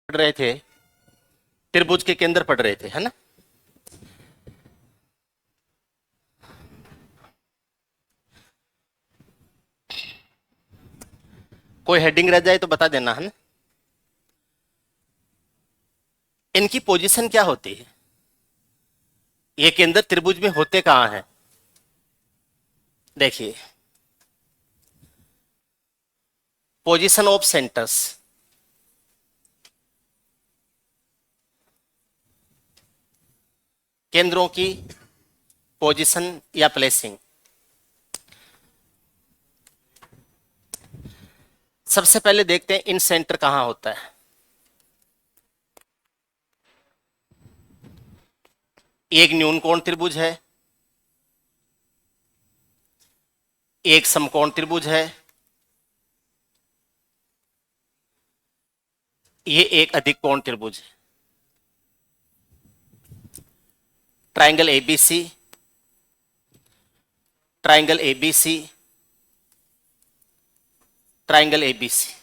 पढ़ रहे थे, त्रिभुज के केंद्र पढ़ रहे थे, है ना। कोई हेडिंग रह जाए तो बता देना, है ना। इनकी पोजीशन क्या होती है, ये केंद्र त्रिभुज में होते कहां हैं। देखिए, पोजीशन ऑफ सेंटर्स, केंद्रों की पोजीशन या प्लेसिंग। सबसे पहले देखते हैं इन सेंटर कहां होता है। एक न्यून कोण त्रिभुज है, एक समकोण त्रिभुज है, ये एक अधिक कोण त्रिभुज है। Triangle ABC, triangle ABC, triangle ABC.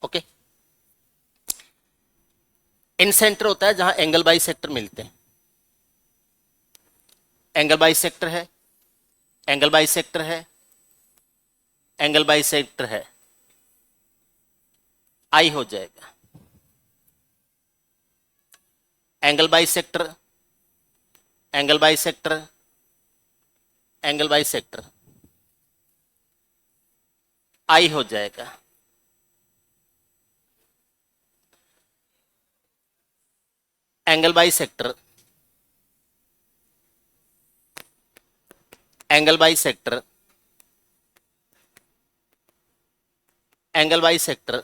Okay, incentre होता है जहां एंगल बाई सेक्टर मिलते हैं। एंगल बाई सेक्टर है, एंगल बाई सेक्टर है, एंगल बाई सेक्टर है, आई हो जाएगा। Angle bisector, angle bisector, angle bisector, I हो जाएगा। Angle bisector, angle bisector, angle bisector,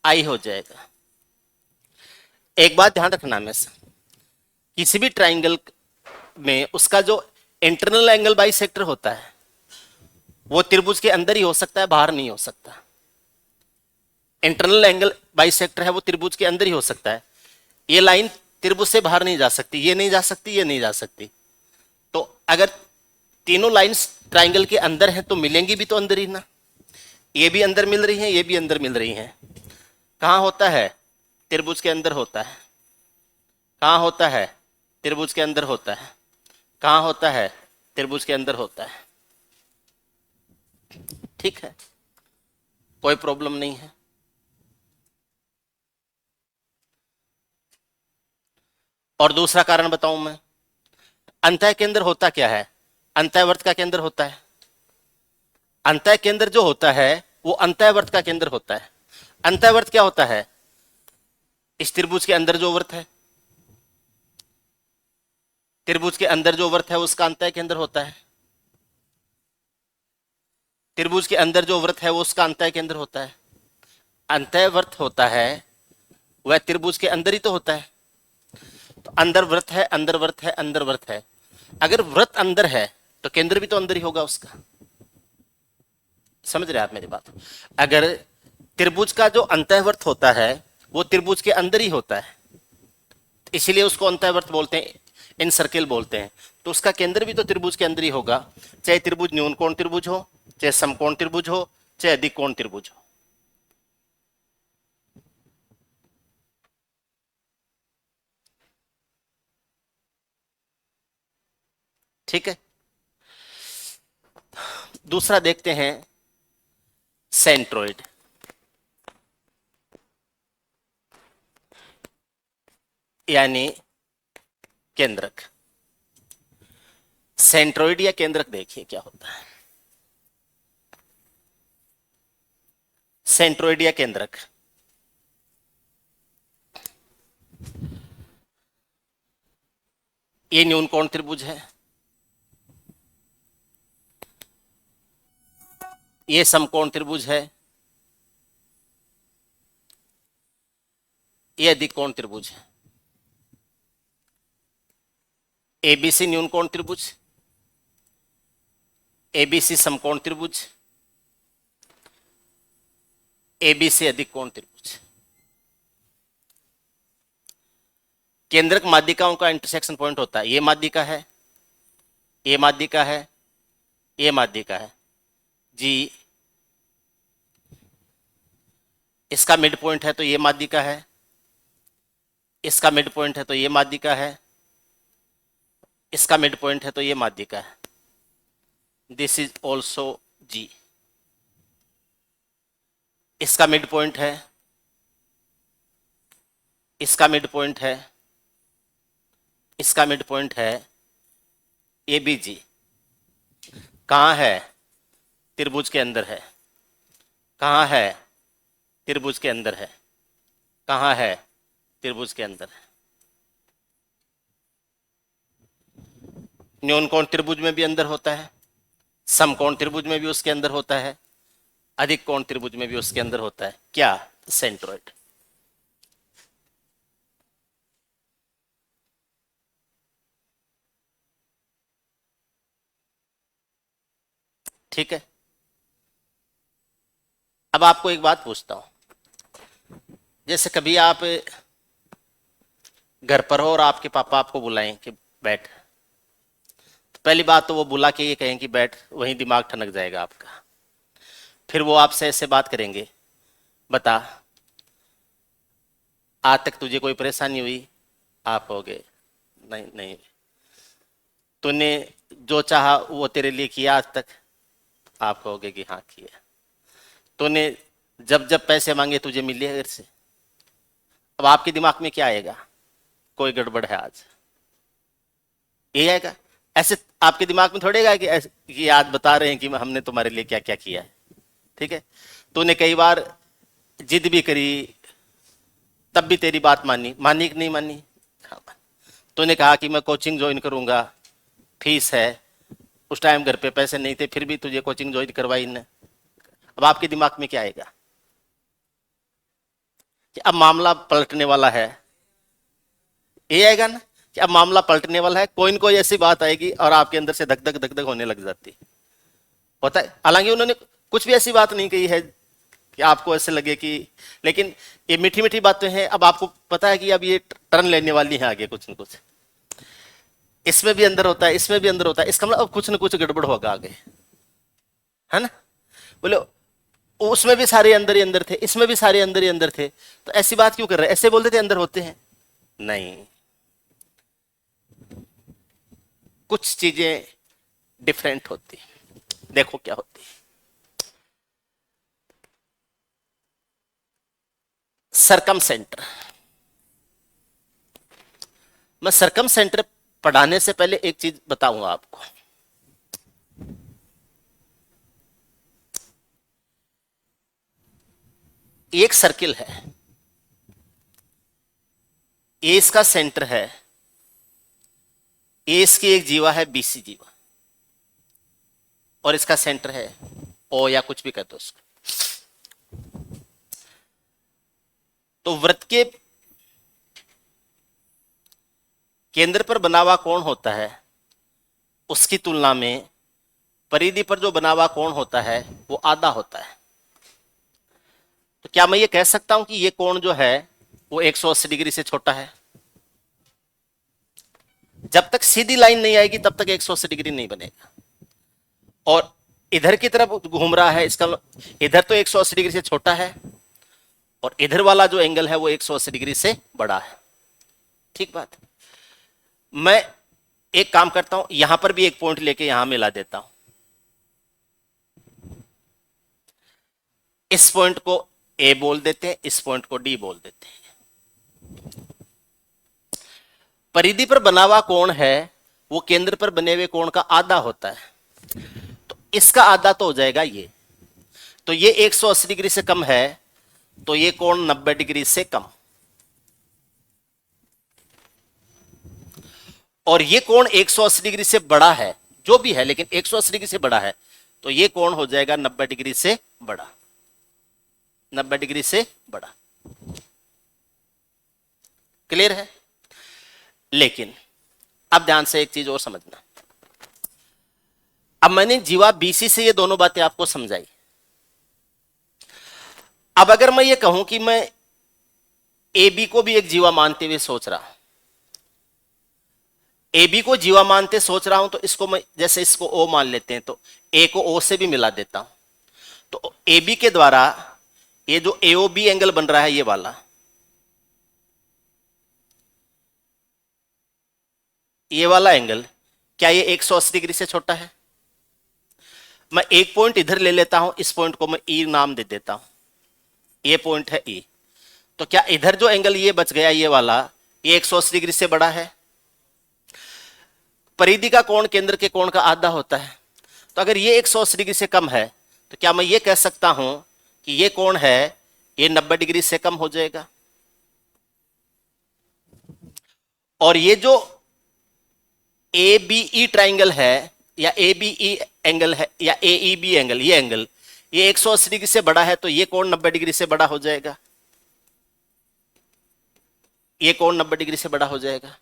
I हो जाएगा। एक बात ध्यान रखना में से, किसी भी ट्राइंगल में उसका जो इंटरनल एंगल बाई सेक्टर होता है वो त्रिभुज के अंदर ही हो सकता है, बाहर नहीं हो सकता। इंटरनल एंगल बाई सेक्टर है वो त्रिभुज के अंदर ही हो सकता है। ये लाइन त्रिभुज से बाहर नहीं जा सकती, ये नहीं जा सकती, ये नहीं जा सकती। तो अगर तीनों लाइंस ट्राइंगल के अंदर हैं तो मिलेंगी भी तो अंदर ही ना। ये भी अंदर मिल रही हैं, ये भी अंदर मिल रही हैं। कहां होता है, त्रिभुज के अंदर होता है। कहां होता है, त्रिभुज के अंदर होता है। कहां होता है, त्रिभुज के अंदर होता है। ठीक है, कोई प्रॉब्लम नहीं है। और दूसरा कारण बताऊं मैं, अंतः केंद्र होता क्या है, अंतःवर्त का केंद्र होता है। अंतः केंद्र जो होता है वो अंतःवर्त का केंद्र होता है। अंतःवर्त क्या होता है, इस त्रिभुज के अंदर जो वर्त है, त्रिभुज के अंदर जो वर्त है उसका अंतः केंद्र होता है। त्रिभुज के अंदर जो वृत्त है वो उसका अंतः केंद्र होता है। अंतःवर्त होता है वह त्रिभुज के अंदर ही तो होता है। तो अंदर वृत्त है, अंदर वृत्त है, अंदर वृत्त है। अगर वृत्त अंदर है तो केंद्र भी तो अंदर ही होगा उसका। समझ रहे आप मेरी बात। अगर त्रिभुज का जो अंतःवर्त होता है वो त्रिभुज के अंदर ही होता है, इसीलिए उसको अंतःवर्त बोलते हैं, इन सर्किल बोलते हैं। तो उसका केंद्र भी तो त्रिभुज के अंदर ही होगा, चाहे त्रिभुज न्यून कोण त्रिभुज हो, चाहे समकोण त्रिभुज हो, चाहे अधिक कोण त्रिभुज हो। ठीक है, दूसरा देखते हैं सेंट्रोइड यानी केंद्रक। सेंट्रोइड या केंद्रक देखिए क्या होता है। सेंट्रोइड या केंद्रक, ये न्यून कोण त्रिभुज है, ये समकोण त्रिभुज है, ये अधिक कोण त्रिभुज है। एबीसी न्यून कोण त्रिभुज, एबीसी समकोण त्रिभुज, एबीसी अधिक कोण त्रिभुज। केंद्रक माध्यिकाओं का इंटरसेक्शन पॉइंट होता है। ये माध्यिका है, ये माध्यिका है, ये माध्यिका है, जी इसका मिड पॉइंट है तो ये माध्यिका है, इसका मिड पॉइंट है तो ये माध्यिका है, इसका मिड पॉइंट है तो ये माध्यिका है। दिस इज ऑल्सो जी। इसका मिड पॉइंट है, इसका मिड पॉइंट है, इसका मिड पॉइंट है ए बी जी। कहाँ है? त्रिभुज के अंदर है। कहाँ है? त्रिभुज के अंदर है। कहाँ है? त्रिभुज के अंदर है। न्यून कोण त्रिभुज में भी अंदर होता है, समकोण त्रिभुज में भी उसके अंदर होता है, अधिक कोण त्रिभुज में भी उसके अंदर होता है। क्या? सेंट्रोइड। ठीक है। अब आपको एक बात पूछता हूं, जैसे कभी आप घर पर हो और आपके पापा आपको बुलाएं कि बैठ, तो पहली बात तो वो बुला के ये कहें कि बैठ, वहीं दिमाग ठनक जाएगा आपका। फिर वो आपसे ऐसे बात करेंगे, बता आज तक तुझे कोई परेशानी हुई? आप कहोगे नहीं नहीं। तूने जो चाहा वो तेरे लिए किया आज तक? आप कहोगे कि हाँ किया। तूने जब जब पैसे मांगे तुझे मिले घर से? अब आपके दिमाग में क्या आएगा? कोई गड़बड़ है आज, ये आएगा। ऐसे आपके दिमाग में थोड़ेगा कि आज बता रहे हैं कि हमने तुम्हारे लिए क्या क्या किया है। ठीक है। तूने कई बार जिद भी करी, तब भी तेरी बात मानी, मानी कि नहीं मानी? हाँ। तूने कहा कि मैं कोचिंग ज्वाइन करूंगा, फीस है, उस टाइम घर पे पैसे नहीं थे, फिर भी तुझे कोचिंग ज्वाइन करवाई ने। अब आपके दिमाग में क्या आएगा कि अब मामला पलटने वाला है? ये आएगा ना कि अब मामला पलटने वाला है। कोई न कोई ऐसी बात आएगी और आपके अंदर से धक धक धक धक होने लग जाती होता है। हालांकि उन्होंने कुछ भी ऐसी बात नहीं कही है कि आपको ऐसे लगे कि, लेकिन ये मीठी मीठी बातें हैं। अब आपको पता है कि अब ये टर्न लेने वाली है आगे कुछ न कुछ। इसमें भी अंदर होता है, इसमें भी अंदर होता है, इसका मतलब अब कुछ न कुछ गड़बड़ होगा आगे, है ना? बोले उसमें भी सारे अंदर ही अंदर थे, इसमें भी सारे अंदर ही अंदर थे, तो ऐसी बात क्यों कर रहे हैं? ऐसे बोलते थे अंदर होते हैं। नहीं, कुछ चीजें डिफरेंट होती। देखो क्या होती है। सरकम सेंटर। मैं सरकम सेंटर पढ़ाने से पहले एक चीज बताऊंगा आपको। एक सर्किल है, ए इसका सेंटर है, ए इसकी एक जीवा है, बीसी जीवा, और इसका सेंटर है ओ, या कुछ भी कहते हो उसको। तो वृत्त के केंद्र पर बना हुआ कोण होता है, उसकी तुलना में परिधि पर जो बना हुआ कोण होता है वो आधा होता है। तो क्या मैं ये कह सकता हूं कि ये कोण जो है वो 180 डिग्री से छोटा है? जब तक सीधी लाइन नहीं आएगी तब तक 180 डिग्री नहीं बनेगा। और इधर की तरफ घूम रहा है, इसका इधर तो 180 डिग्री से छोटा है, और इधर वाला जो एंगल है वो 180 डिग्री से बड़ा है। ठीक बात। मैं एक काम करता हूं, यहां पर भी एक पॉइंट लेके यहां मिला देता हूं। इस पॉइंट को ए बोल देते हैं, इस पॉइंट को डी बोल देते हैं। परिधि पर बना हुआ कोण है वो केंद्र पर बने हुए कोण का आधा होता है, तो इसका आधा तो हो जाएगा ये। तो ये 180 डिग्री से कम है, तो ये कोण 90 डिग्री से कम, और ये कोण 180 डिग्री से बड़ा है, जो भी है, लेकिन 180 डिग्री से बड़ा है, तो ये कोण हो जाएगा 90 डिग्री से बड़ा, 90 डिग्री से बड़ा। क्लियर है? लेकिन अब ध्यान से एक चीज और समझना। अब मैंने जीवा बीसी से ये दोनों बातें आपको समझाई। अब अगर मैं ये कहूं कि मैं ए बी को भी एक जीवा मानते हुए सोच रहा हूं, ए बी को जीवा मानते सोच रहा हूं, तो इसको मैं, जैसे इसको ओ मान लेते हैं, तो ए को ओ से भी मिला देता हूं। तो ए बी के द्वारा ये जो AOB एंगल बन रहा है ये वाला, ये वाला एंगल, क्या ये 180 डिग्री से छोटा है? मैं एक पॉइंट इधर ले लेता हूं, इस पॉइंट को मैं E नाम दे देता हूं, ये पॉइंट है E। तो क्या इधर जो एंगल ये बच गया ये वाला, ये 180 डिग्री से बड़ा है? परिधि का कोण केंद्र के कोण का आधा होता है, तो अगर ये 180 डिग्री से कम है तो क्या मैं ये कह सकता हूं कि ये कोण है ये 90 डिग्री से कम हो जाएगा? और ये जो ABE ट्राइंगल है या ABE एंगल है या AEB एंगल, ये एंगल ये 180 डिग्री से बड़ा है, तो ये कोण 90 डिग्री से बड़ा हो जाएगा, ये कोण 90 डिग्री से बड़ा हो जाएगा।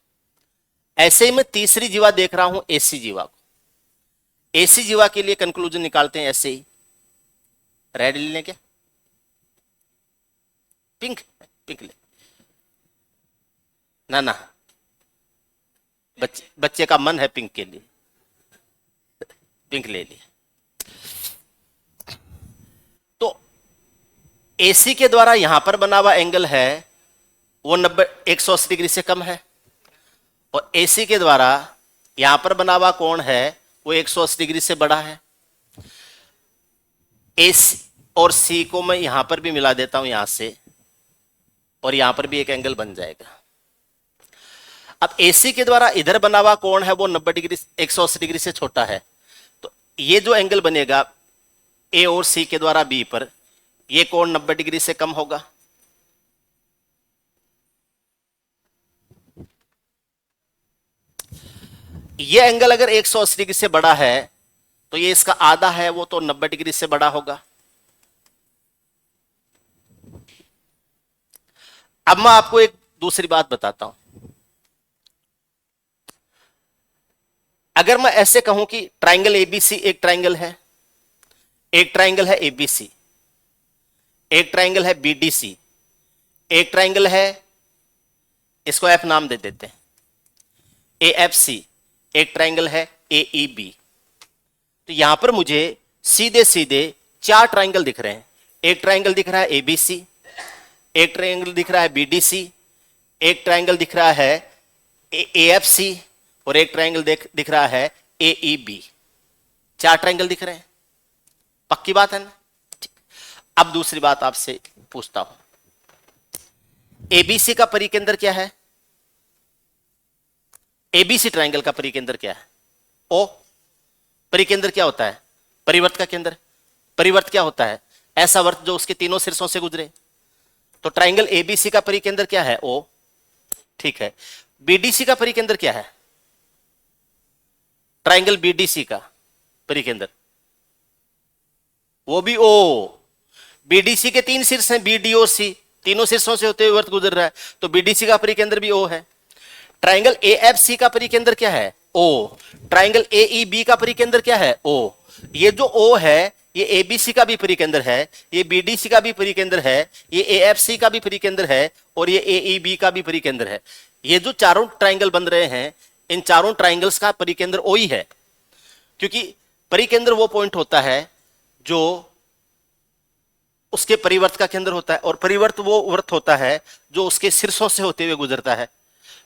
ऐसे ही मैं तीसरी जीवा देख रहा हूं, AC जीवा को। AC जीवा के लिए कंक्लूजन निकालते हैं ऐसे ही। रेड ले लें क्या? पिंक? पिंक ले ना ना, बच्चे का मन है पिंक के लिए, पिंक ले लिया। तो AC के द्वारा यहां पर बना हुआ एंगल है वो 180 डिग्री से कम है, और AC के द्वारा यहां पर बना हुआ कोण है वो 180 डिग्री से बड़ा है। AC और C को मैं यहां पर भी मिला देता हूं यहां से, और यहां पर भी एक एंगल बन जाएगा। अब AC के द्वारा इधर बना हुआ कोण है वो 90 डिग्री 180 डिग्री से छोटा है, तो ये जो एंगल बनेगा A और C के द्वारा B पर, ये कोण 90 डिग्री से कम होगा। ये एंगल अगर 180 डिग्री से बड़ा है तो ये इसका आधा है, वो तो 90 डिग्री से बड़ा होगा। अब मैं आपको एक दूसरी बात बताता हूं। अगर मैं ऐसे कहूं कि ट्राइंगल ABC एक ट्राइंगल है, एक ट्राइंगल है ABC, एक ट्राइंगल है BDC, एक ट्राइंगल है, इसको F नाम दे देते हैं, AFC, एक ट्राइंगल है AEB। तो यहां पर मुझे सीधे सीधे 4 ट्राइंगल दिख रहे हैं। एक ट्राइंगल दिख रहा है ABC, एक ट्राइंगल दिख रहा है BDC, एक ट्राइंगल दिख रहा है AFC, और एक ट्राइंगल दिख रहा है AEB। 4 ट्राइंगल दिख रहे हैं, पक्की बात है ना? अब दूसरी बात आपसे पूछता हूं, ABC का परिकेंद्र क्या है? ABC ट्राइंगल का परिकेंद्र क्या है? O। परिकेंद्र क्या होता है? परिवर्त का केंद्र। परिवर्त क्या होता है? ऐसा वर्त जो उसके तीनों शीर्षों से गुजरे। तो ट्राइंगल ABC का परिकेंद्र क्या है? O। ठीक है। BDC का परिकेंद्र क्या है? ट्राइंगल BDC का परिकेंद्र वो भी O। BDC के 3 शीर्ष हैं, B, D और C, तीनों शीर्षों से होते हुए वर्त गुजर रहा है, तो BDC का परिकेंद्र भी O है। ट्राइंगल AFC का परिकेंद्र क्या है? O। ट्राइंगल AEB का परिकेंद्र क्या है? O। ये जो O है ये ABC का भी परिकेंद्र है, ये BDC का भी परिकेंद्र है, ये AFC का भी परिकेंद्र है, और ये AEB का भी परिकेंद्र है। ये जो चारों ट्राइंगल बन रहे हैं, इन चारों ट्राइंगल्स का परिकेंद्र O ही है, क्योंकि परिकेंद्र वो पॉइंट होता है जो उसके परिवर्त का केंद्र होता है, और परिवर्त वो वर्त होता है जो उसके शीर्षों से होते हुए गुजरता है।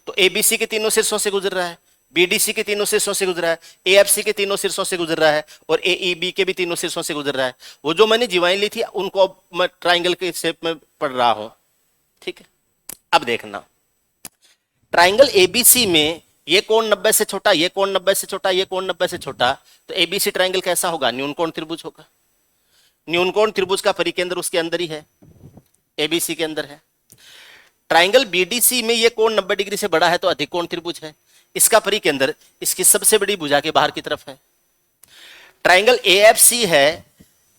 तो ABC के तीनों शीर्षों से गुजर रहा है, BDC के तीनों शीर्षों से गुजर रहा है, AFC के तीनों शीर्षों से गुजर रहा है, और AEB के भी तीनों शीर्षों से गुजर रहा है। वो जो मैंने जीवाएं ली थी उनको अब मैं ट्राइंगल के शेप में पढ़ रहा हूं। ठीक है, अब देखना, ट्राइंगल ABC में ये कोण 90 से छोटा, ये कोण 90 से छोटा, ये कोण 90 से छोटा, तो ABC ट्राइंगल कैसा होगा? न्यून कोण त्रिभुज होगा। न्यून कोण त्रिभुज का परिकेंद्र उसके अंदर ही है, ABC के अंदर है। ट्राइंगल BDC में ये कोण 90 डिग्री से बड़ा है, तो अधिक कोण त्रिभुज है, इसका परिकेंद्र इसकी सबसे बड़ी भुजा के बाहर की तरफ है। ट्राइंगल AFC है,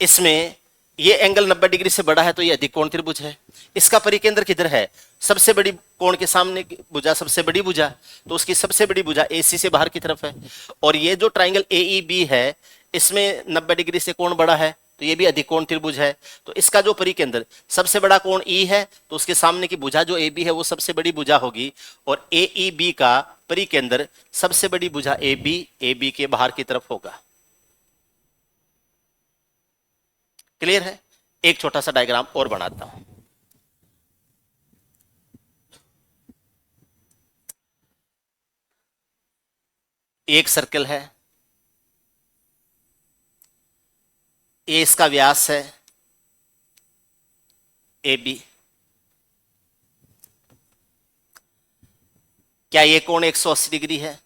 इसमें ये एंगल 90 डिग्री से बड़ा है, तो ये अधिक कोण त्रिभुज है, इसका परिकेंद्र किधर है? सबसे बड़ी कोण के सामने की भुजा, सबसे बड़ी भुजा, तो उसकी सबसे बड़ी भुजा AC से बाहर की तरफ है। और ये जो ट्राइंगल AEB है, इसमें 90 डिग्री से कोण बड़ा है, तो ये भी अधिक कोण त्रिभुज है। तो इसका जो परिकेंद्र सबसे बड़ा कोण E है, तो उसके सामने की भुजा जो AB है वो सबसे बड़ी भुजा होगी, और AEB का परिकेंद्र सबसे बड़ी भुजा AB के बाहर की तरफ होगा। क्लियर है? एक छोटा सा डायग्राम और बनाता हूं। एक सर्कल है, ए इसका व्यास है, ए बी। क्या ये कोण 180 डिग्री है?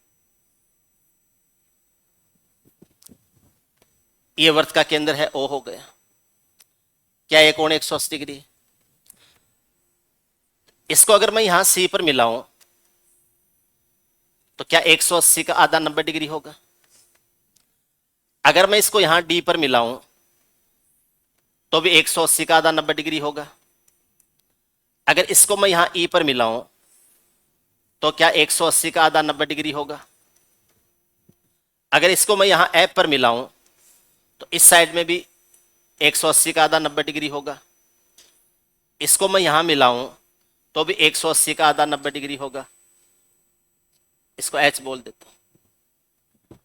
ये वृत्त का केंद्र है, ओ हो गया। क्या ये कोण 180 डिग्री? इसको अगर मैं यहां सी पर मिलाऊं तो क्या 180 का आधा 90 डिग्री होगा? अगर मैं इसको यहां डी पर मिलाऊं तो भी 180 का आधा 90 डिग्री होगा। अगर इसको मैं यहां ई पर मिलाऊं तो क्या 180 का आधा 90 डिग्री होगा? अगर इसको मैं यहां एफ पर मिलाऊं तो इस साइड में भी 180 का आधा 90 डिग्री होगा। इसको मैं यहां मिलाऊं तो भी 180 का आधा 90 डिग्री होगा। इसको एच बोल देता हूं।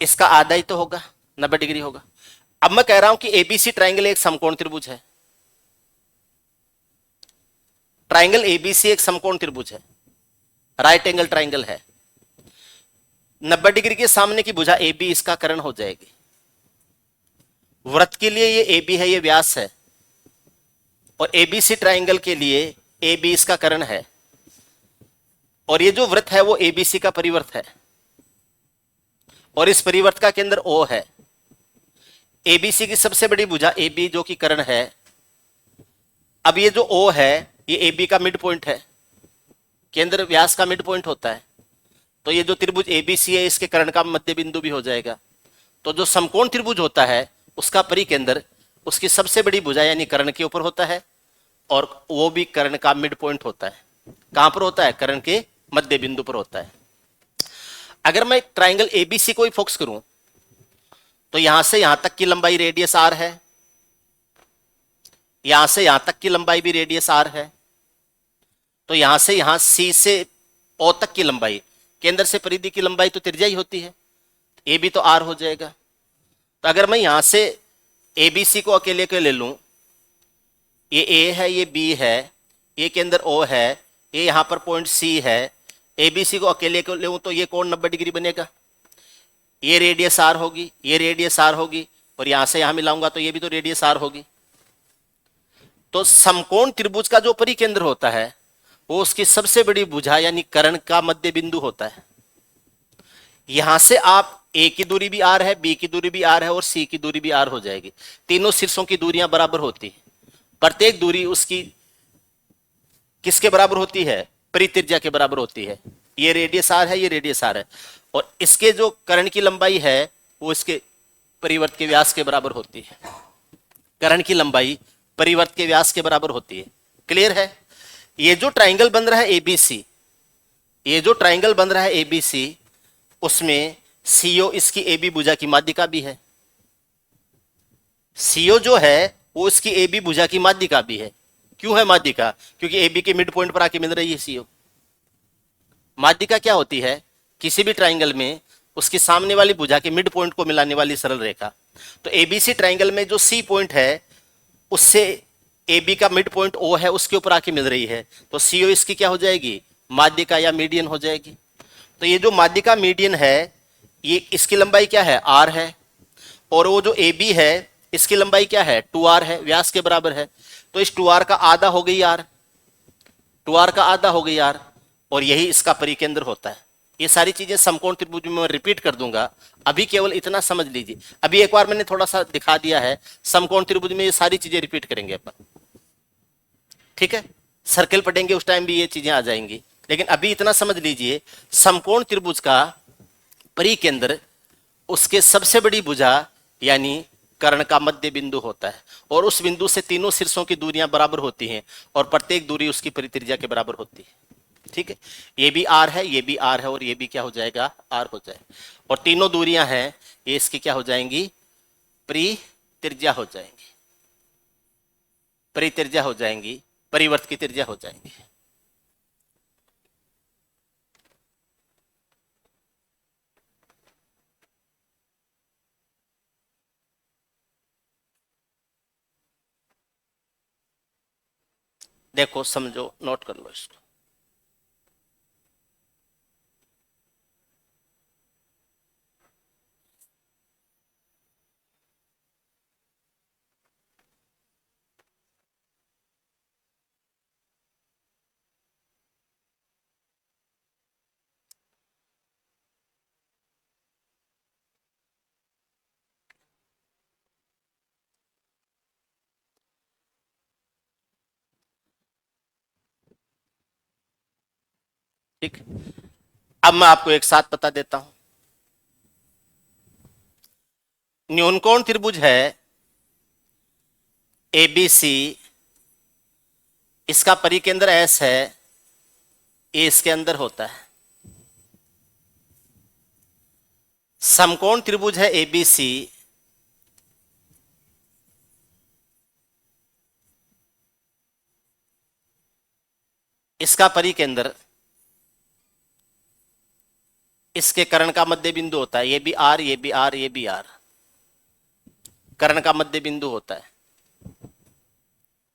इसका आधा ही तो होगा, 90 डिग्री होगा। अब मैं कह रहा हूं कि एबीसी ट्राइंगल एक समकोण त्रिभुज है। ट्राइंगल एबीसी एक समकोण त्रिभुज है, राइट एंगल ट्राइंगल है। 90 डिग्री के सामने की भुजा ए बी इसका कर्ण हो जाएगी। वृत्त के लिए ये ए बी है, ये व्यास है, और एबीसी ट्राइंगल के लिए ए बी इसका कर्ण है, और ये जो वृत्त है वो एबीसी का परिवर्त है, और इस परिवर्त का केंद्र ओ है। एबीसी की सबसे बड़ी भुजा ए बी जो कि कर्ण है। अब ये जो ओ है ये ए बी का मिड पॉइंट है, केंद्र व्यास का मिड पॉइंट होता है। तो ये जो त्रिभुज एबीसी है इसके कर्ण का मध्य बिंदु भी हो जाएगा। तो जो समकोण त्रिभुज होता है उसका परिकेंद्र उसकी सबसे बड़ी भुजा यानी कर्ण के ऊपर होता है, और वो भी कर्ण का मिड पॉइंट होता है। कहां पर होता है? कर्ण के मध्य बिंदु पर होता है। अगर मैं ट्राइंगल एबीसी को ही फोकस करूं तो यहां से यहां तक की लंबाई रेडियस आर है, यहां से यहां तक की लंबाई भी रेडियस आर है। तो यहां से यहां सी से ओ तक की लंबाई, केंद्र से परिधि की लंबाई तो त्रिज्या ही होती है, ए भी तो आर हो जाएगा। तो अगर मैं यहां से ए बी सी को अकेले के ले लूं, ये ए है, ये बी है, ये केंद्र ओ है, ये यहां पर पॉइंट सी है, ए बी सी को अकेले को ले तो ये कोण 90 डिग्री बनेगा। ये रेडियस आर होगी, ये रेडियस आर होगी, और यहां से यहां मिलाऊंगा तो ये भी तो रेडियस आर होगी। तो समकोण त्रिभुज का जो परिकेंद्र होता है वो उसकी सबसे बड़ी भुजा यानी कर्ण का मध्य बिंदु होता है। यहां से आप ए की दूरी भी आर है, बी की दूरी भी आर है, और सी की दूरी भी आर हो जाएगी। तीनों शीर्षों की दूरियां बराबर होती है। प्रत्येक दूरी उसकी किसके बराबर होती है? परित्रिज्या के बराबर होती है। ये रेडियस आर है, ये रेडियस आर है, और इसके जो कर्ण की लंबाई है वो इसके परिवर्त के व्यास के बराबर होती है। कर्ण की लंबाई परिवर्त के व्यास के बराबर होती है। क्लियर है? ये जो ट्राइंगल बन रहा है एबीसी, ये जो ट्राइंगल बन रहा है एबीसी, उसमें सीओ इसकी एबी भुजा की माध्यिका भी है। सीओ जो है वो इसकी एबी भुजा की माध्यिका भी है। क्यों है माध्यिका? क्योंकि एबी के मिड पॉइंट पर आके मिल रही है सीओ। माध्यिका क्या होती है? किसी भी ट्राइंगल में उसकी सामने वाली भुजा के मिड पॉइंट को मिलाने वाली सरल रेखा। तो एबीसी ट्राइंगल में जो सी पॉइंट है उससे ए बी का मिड पॉइंट ओ है, उसके ऊपर आके मिल रही है, तो सीओ इसकी क्या हो जाएगी? माध्यिका या मीडियन हो जाएगी। तो ये जो माध्यिका मीडियन है ये इसकी लंबाई क्या है? आर है, और वो जो ए बी है इसकी लंबाई क्या है? 2r है, व्यास के बराबर है। तो इस 2r का आधा हो गई आर, 2r का आधा हो गई आर, और यही इसका परिकेंद्र होता है। ये सारी चीजें समकोण त्रिभुज में मैं रिपीट कर दूंगा, अभी केवल इतना समझ लीजिए। अभी एक बार मैंने थोड़ा सा दिखा दिया है, समकोण त्रिभुज में ये सारी चीजें रिपीट करेंगे अपन। ठीक है? सर्कल पढ़ेंगे उस टाइम भी ये चीजें आ जाएंगी, लेकिन अभी इतना समझ लीजिए, समकोण त्रिभुज का परिकेंद्र उसके सबसे बड़ी भुजा यानी कर्ण का मध्य बिंदु होता है, और उस बिंदु से तीनों शीर्षों की दूरियां बराबर होती हैं, और प्रत्येक दूरी उसकी परित्रिज्या के बराबर होती है। ठीक है? ये भी आर है, ये भी आर है, और ये भी क्या हो जाएगा? आर हो जाएगा। और तीनों दूरियां हैं ये इसकी क्या हो जाएंगी? परित्रिज्या हो जाएंगी, परित्रिज्या हो जाएंगी, परिवर्त की त्रिज्या हो जाएंगी। देखो समझो, नोट कर लो इसको। ठीक, अब मैं आपको एक साथ बता देता हूं। न्यूनकोण त्रिभुज है एबीसी, इसका परिकेंद्र एस है, ए इसके अंदर होता है। समकोण त्रिभुज है एबीसी, इसका परिकेंद्र इसके कर्ण का मध्य बिंदु होता है। ये भी आर, ये भी आर, ये भी आर, कर्ण का मध्य बिंदु होता है।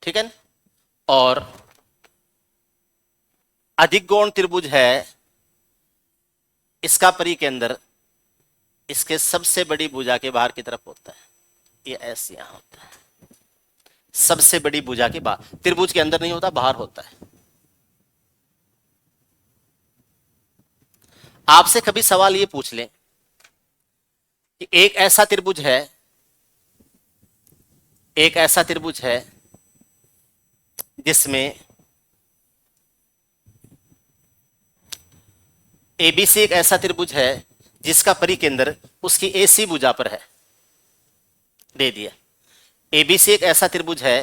ठीक है ना? और अधिक कोण त्रिभुज है, इसका परिकेंद्र इसके सबसे बड़ी भुजा के बाहर की तरफ होता है। ये ऐसे यहां होता है, सबसे बड़ी भुजा के बाहर, त्रिभुज के अंदर नहीं होता, बाहर होता है। आपसे कभी सवाल ये पूछ लें कि एक ऐसा त्रिभुज है, एक ऐसा त्रिभुज है जिसमें एबीसी एक ऐसा त्रिभुज है जिसका परिकेंद्र उसकी एसी भुजा पर है। दे दिया। एबीसी एक ऐसा त्रिभुज है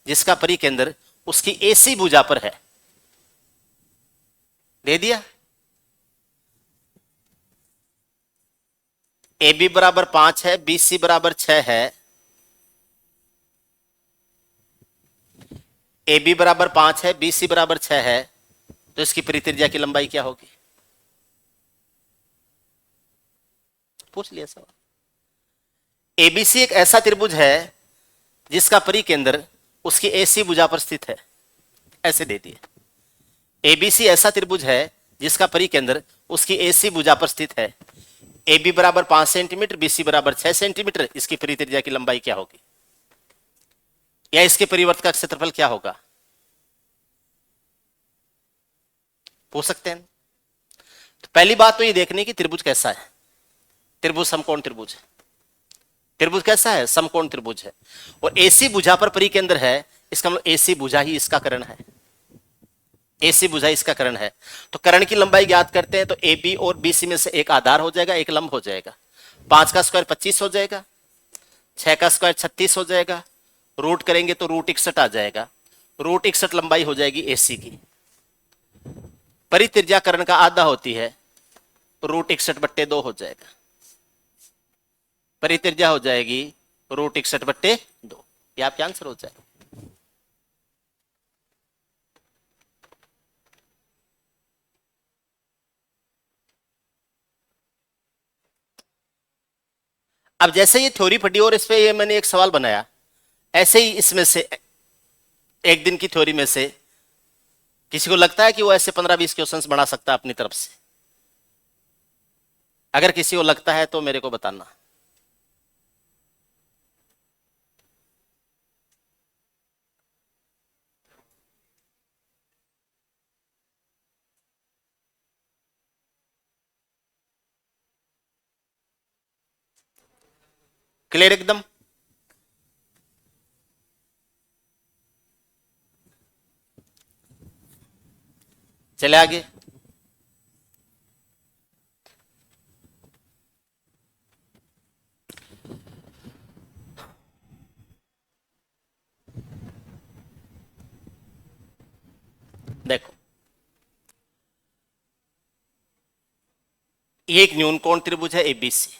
जिसका परिकेंद्र उसकी एसी भुजा पर है। दे दिया। ए बी बराबर 5 है, बी सी बराबर 6 है। ए बी बराबर 5 है, बी सी बराबर 6 है, तो इसकी परित्रिज्या की लंबाई क्या होगी? पूछ लिया सवाल। एबीसी एक ऐसा त्रिभुज है जिसका परिकेंद्र उसकी एसी भुजा पर स्थित है। ऐसे दे दिए। एबीसी ऐसा त्रिभुज है जिसका परिकेंद्र उसकी एसी भुजा पर स्थित है। ए बी बराबर 5 सेंटीमीटर, बीसी बराबर 6 सेंटीमीटर, इसकी परित्रिज्या की लंबाई क्या होगी? या इसके परिवर्त का क्षेत्रफल क्या होगा? पूछ सकते हैं। तो पहली बात तो ये देखनी कि त्रिभुज कैसा है। त्रिभुज समकोण त्रिभुज है। त्रिभुज कैसा है? समकोण त्रिभुज है। और एसी भुजा पर परिकेंद्र है, इसका मतलब एसी भुजा ही इसका कर्ण है। एसी भुजा इसका कर्ण है। तो कर्ण की लंबाई ज्ञात करते हैं, तो ए बी और बी सी में से एक आधार हो जाएगा, एक लंब हो जाएगा। 5 का स्क्वायर 25 हो जाएगा, 6 का स्क्वायर 36 हो जाएगा, रूट करेंगे तो रूट 61 आ जाएगा। रूट 61 लंबाई हो जाएगी एसी की। परित्रिज्या कर्ण का आधा होती है, रूट 61/2 हो जाएगा। परित्रिज्या हो जाएगी रूट 61/2। ये आपके आंसर हो जाएगा। अब जैसे ये थ्योरी पढ़ी और इस पे ये मैंने एक सवाल बनाया, ऐसे ही इसमें से एक दिन की थ्योरी में से किसी को लगता है कि वो ऐसे 15-20 क्वेश्चंस बना सकता है अपनी तरफ से? अगर किसी को लगता है तो मेरे को बताना। क्लियर एकदम? चले आगे। देखो, ये एक न्यूनकोण त्रिभुज है एबीसी।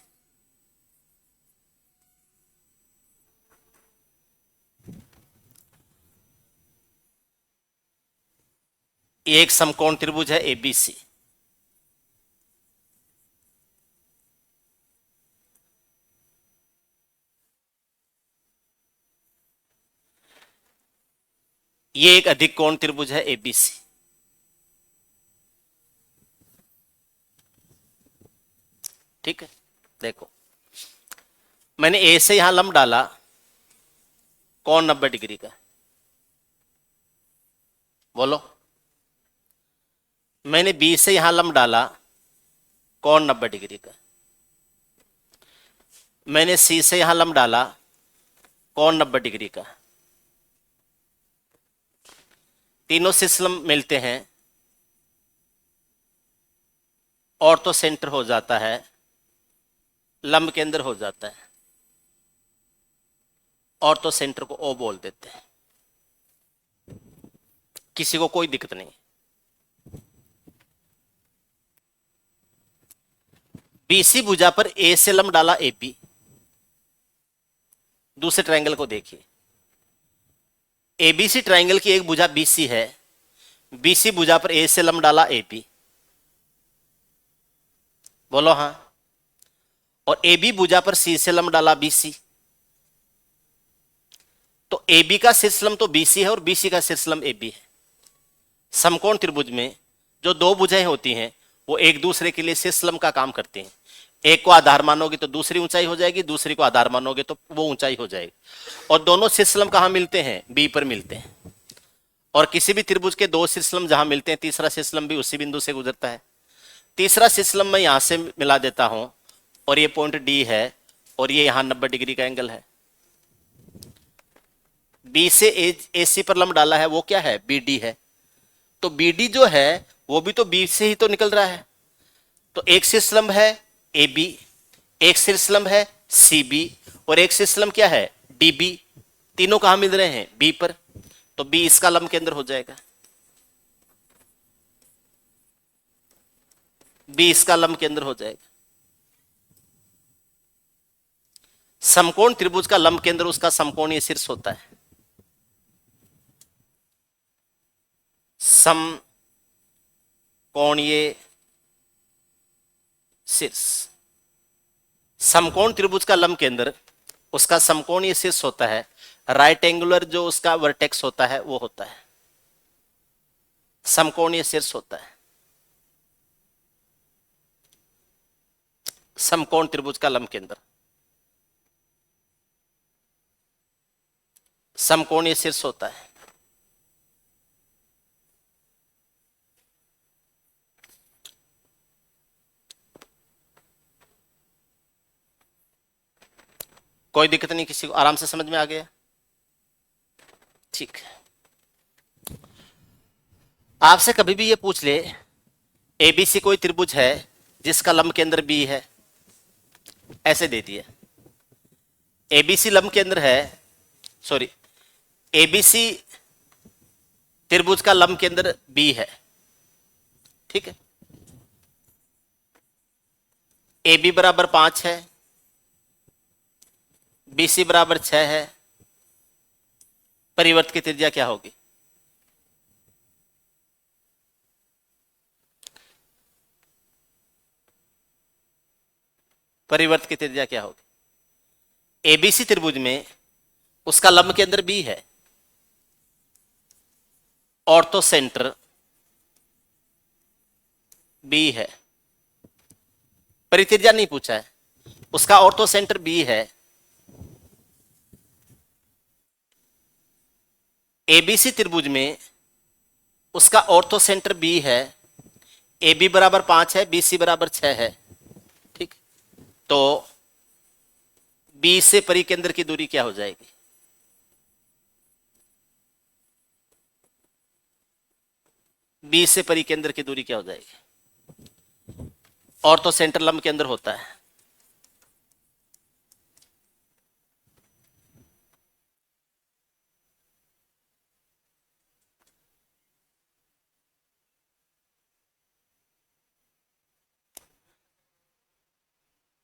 ये एक समकोण त्रिभुज है एबीसी। ये एक अधिक कोण त्रिभुज है एबीसी। ठीक है, देखो मैंने ए से यहां लंब डाला, कोण 90 डिग्री का। बोलो, मैंने बी से यहां लंब डाला, कोण 90 डिग्री का। मैंने सी से यहां लंब डाला, कोण 90 डिग्री का। तीनों सिस्लम मिलते हैं, ऑर्थो सेंटर हो जाता है, लंब के अंदर हो जाता है, ऑर्थो सेंटर को ओ बोल देते हैं। किसी को कोई दिक्कत नहीं। बीसी भुजा पर ए से लंब डाला एबी। दूसरे ट्रायंगल को देखिए, एबीसी ट्रायंगल की एक भुजा बीसी है, बीसी भुजा पर ए से लंब डाला एबी। बोलो हां। और एबी भुजा पर सी से लंब डाला बीसी। तो एबी का शीर्षलंब तो बीसी है और बीसी का शीर्षलंब एबी है। समकोण त्रिभुज में जो दो भुजाएं होती हैं वो एक दूसरे के लिए शीर्षलंब का काम करती हैं। एक को आधार मानोगे तो दूसरी ऊंचाई हो जाएगी, दूसरी को आधार मानोगे तो वो ऊंचाई हो जाएगी। और दोनों शीर्षलंब कहां मिलते हैं? बी पर मिलते हैं। और किसी भी त्रिभुज के दो शीर्षलंब जहां मिलते हैं, तीसरा शीर्षलंब भी उसी बिंदु से गुजरता है। तीसरा शीर्षलंब मैं यहां से मिला देता हूं और ये पॉइंट डी है और ये यहां 90 डिग्री का एंगल है। बी से ए सी पर लंब डाला है, वो क्या है? बी डी है। तो बी डी जो है वो भी तो बी से ही तो निकल रहा है। तो एक शीर्षलंब है ए बी, एक शीर्षलंब है सी बी और एक शीर्षलंब क्या है? D B. तीनों कहां मिल रहे हैं? बी पर। तो बी इसका लंब केंद्र हो जाएगा, बी इसका लंब केंद्र हो जाएगा। समकोण त्रिभुज का लंब केंद्र उसका समकोणीय शीर्ष होता है। समकोणीय शीर्ष, समकोण त्रिभुज का लंब केंद्र उसका समकोणीय शीर्ष होता है। राइट एंगुलर जो उसका वर्टेक्स होता है वो होता है समकोणीय शीर्ष होता है। समकोण त्रिभुज का लंब केंद्र समकोणीय शीर्ष होता है। कोई दिक्कत नहीं, किसी को आराम से समझ में आ गया? ठीक है। आपसे कभी भी ये पूछ ले एबीसी कोई त्रिभुज है जिसका लंब केंद्र बी है, ऐसे दे दिया। एबीसी लंब केंद्र है, सॉरी, एबीसी त्रिभुज का लंब केंद्र बी है। ठीक है, AB बराबर 5 है, BC बराबर 6 है। परिवर्त की त्रिज्या क्या होगी? परिवर्त की त्रिज्या क्या होगी? एबीसी त्रिभुज में उसका लंब केंद्र बी है, ऑर्थो सेंटर बी है। परित्रिज्या नहीं पूछा है, उसका ऑर्थो सेंटर बी है। एबीसी त्रिभुज में उसका ऑर्थो सेंटर बी है, AB बराबर 5 है, BC बराबर 6 है। ठीक, तो B से परिकेंद्र की दूरी क्या हो जाएगी? B से परिकेंद्र की दूरी क्या हो जाएगी? ऑर्थो सेंटर लंब केंद्र होता है।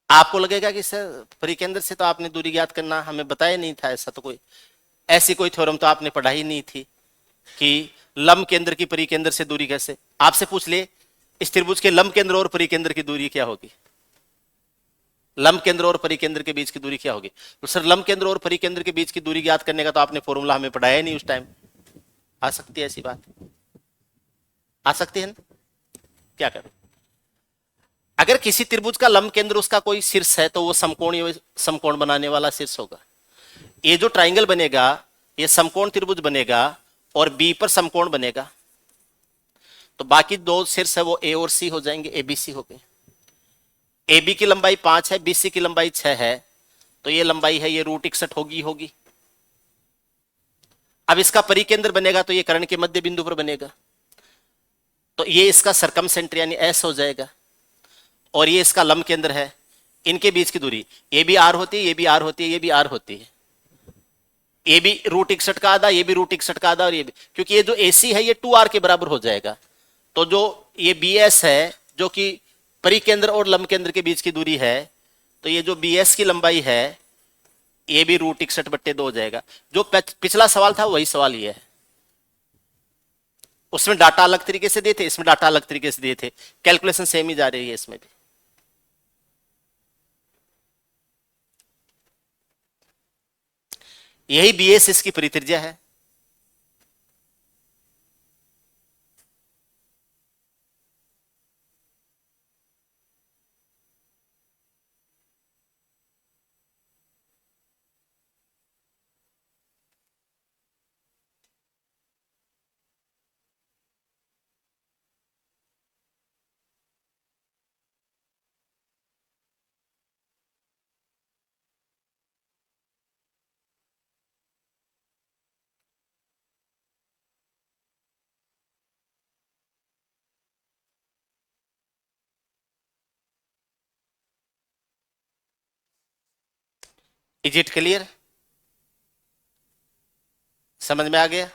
आपको लगेगा कि सर परिकेंद्र से तो आपने दूरी ज्ञात करना हमें बताया नहीं था, ऐसा तो कोई, ऐसी कोई थ्योरम तो आपने पढ़ाई नहीं थी कि लंब केंद्र की परिकेंद्र से दूरी कैसे। आपसे पूछ ले इस त्रिभुज के लंब केंद्र और परिकेंद्र की दूरी क्या होगी? लंब केंद्र और परिकेंद्र के बीच की दूरी क्या होगी? तो सर लंब केंद्र और परिकेंद्र के बीच की दूरी ज्ञात करने का तो आपने फॉर्मूला हमें पढ़ाया नहीं उस टाइम। आ सकती है ऐसी बात? आ सकती है ना? क्या करें? अगर किसी त्रिभुज का लंब केंद्र उसका कोई शीर्ष है तो वो समकोणीय समकोण बनाने वाला शीर्ष होगा। ये जो ट्राइंगल बनेगा ये समकोण त्रिभुज बनेगा और बी पर समकोण बनेगा, तो बाकी दो शीर्ष है वो ए और सी हो जाएंगे, ए बी सी हो गए। ए बी की लंबाई 5 है, बी सी की लंबाई 6 है, तो ये लंबाई है ये √61 होगी होगी। अब इसका परिकेंद्र बनेगा तो ये कर्ण के मध्य बिंदु पर बनेगा, तो ये इसका सरकम सेंटर यानी एस हो जाएगा, और ये इसका लंब केंद्र है। इनके बीच की दूरी ये भी आर होती है, ये भी आर होती है, ये भी आर होती है। ये भी √61 का आधा, ये भी √61 का आधा, और ये भी, क्योंकि ये जो एसी है ये 2r के बराबर हो जाएगा। तो जो ये बी एस है जो कि परिकेंद्र और लंब केंद्र के बीच की दूरी है, तो ये जो बी एस की लंबाई है ये भी √61/2 हो जाएगा। जो पिछला सवाल था वही सवाल ये है। उसमें डाटा अलग तरीके से दिए थे, इसमें डाटा अलग तरीके से दिए थे, कैलकुलेशन सेम ही जा रही है इसमें भी। यही बी एस इसकी परित्रिज्या है। Is it clear? समझ में आ गया?